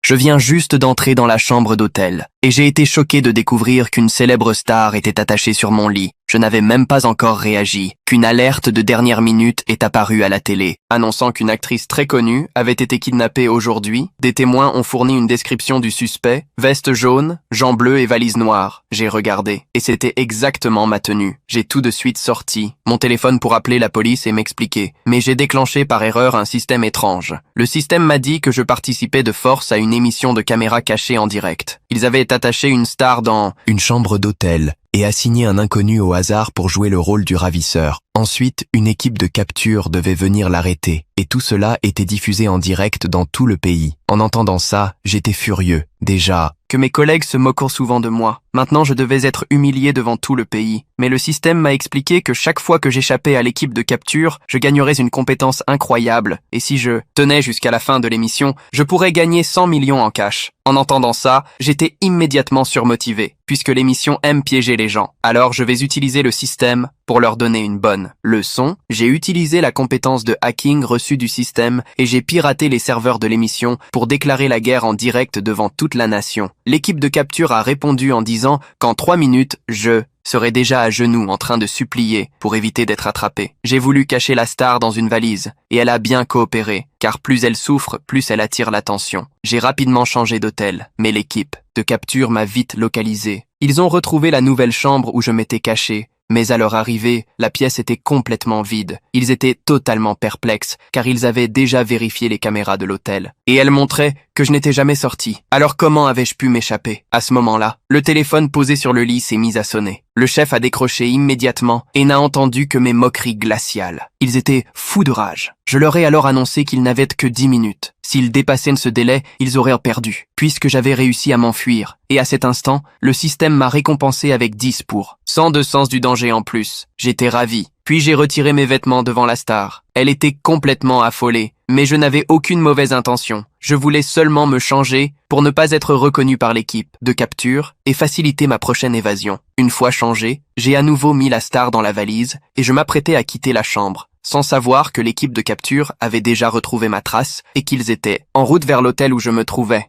Je viens juste d'entrer dans la chambre d'hôtel, et j'ai été choqué de découvrir qu'une célèbre star était attachée sur mon lit. Je n'avais même pas encore réagi, qu'une alerte de dernière minute est apparue à la télé, annonçant qu'une actrice très connue avait été kidnappée aujourd'hui. Des témoins ont fourni une description du suspect, veste jaune, jambes bleues et valise noire. J'ai regardé, et c'était exactement ma tenue. J'ai tout de suite sorti mon téléphone pour appeler la police et m'expliquer, mais j'ai déclenché par erreur un système étrange. Le système m'a dit que je participais de force à une émission de caméra cachée en direct. Ils avaient attaché une star dans une chambre d'hôtel et assigné un inconnu au hasard pour jouer le rôle du ravisseur. Ensuite, une équipe de capture devait venir l'arrêter, et tout cela était diffusé en direct dans tout le pays. En entendant ça, j'étais furieux. Déjà, que mes collègues se moquent souvent de moi. Maintenant, je devais être humilié devant tout le pays. Mais le système m'a expliqué que chaque fois que j'échappais à l'équipe de capture, je gagnerais une compétence incroyable. Et si je tenais jusqu'à la fin de l'émission, je pourrais gagner 100 millions en cash. En entendant ça, j'étais immédiatement surmotivé, puisque l'émission aime piéger les gens. Alors je vais utiliser le système pour leur donner une bonne leçon. J'ai utilisé la compétence de hacking reçue du système et j'ai piraté les serveurs de l'émission pour déclarer la guerre en direct devant toute la nation. L'équipe de capture a répondu en disant qu'en 3 minutes, je serais déjà à genoux en train de supplier pour éviter d'être attrapé. J'ai voulu cacher la star dans une valise et elle a bien coopéré, car plus elle souffre, plus elle attire l'attention. J'ai rapidement changé d'hôtel, mais l'équipe de capture m'a vite localisé. Ils ont retrouvé la nouvelle chambre où je m'étais caché, mais à leur arrivée, la pièce était complètement vide. Ils étaient totalement perplexes, car ils avaient déjà vérifié les caméras de l'hôtel. Et elles montraient que je n'étais jamais sorti. Alors comment avais-je pu m'échapper? À ce moment-là, le téléphone posé sur le lit s'est mis à sonner. Le chef a décroché immédiatement et n'a entendu que mes moqueries glaciales. Ils étaient fous de rage. Je leur ai alors annoncé qu'ils n'avaient que 10 minutes. S'ils dépassaient ce délai, ils auraient perdu, puisque j'avais réussi à m'enfuir. Et à cet instant, le système m'a récompensé avec 10 pour 100 de sens du danger en plus. J'étais ravi. Puis j'ai retiré mes vêtements devant la star. Elle était complètement affolée, mais je n'avais aucune mauvaise intention. Je voulais seulement me changer pour ne pas être reconnu par l'équipe de capture et faciliter ma prochaine évasion. Une fois changé, j'ai à nouveau mis la star dans la valise et je m'apprêtais à quitter la chambre, sans savoir que l'équipe de capture avait déjà retrouvé ma trace et qu'ils étaient en route vers l'hôtel où je me trouvais.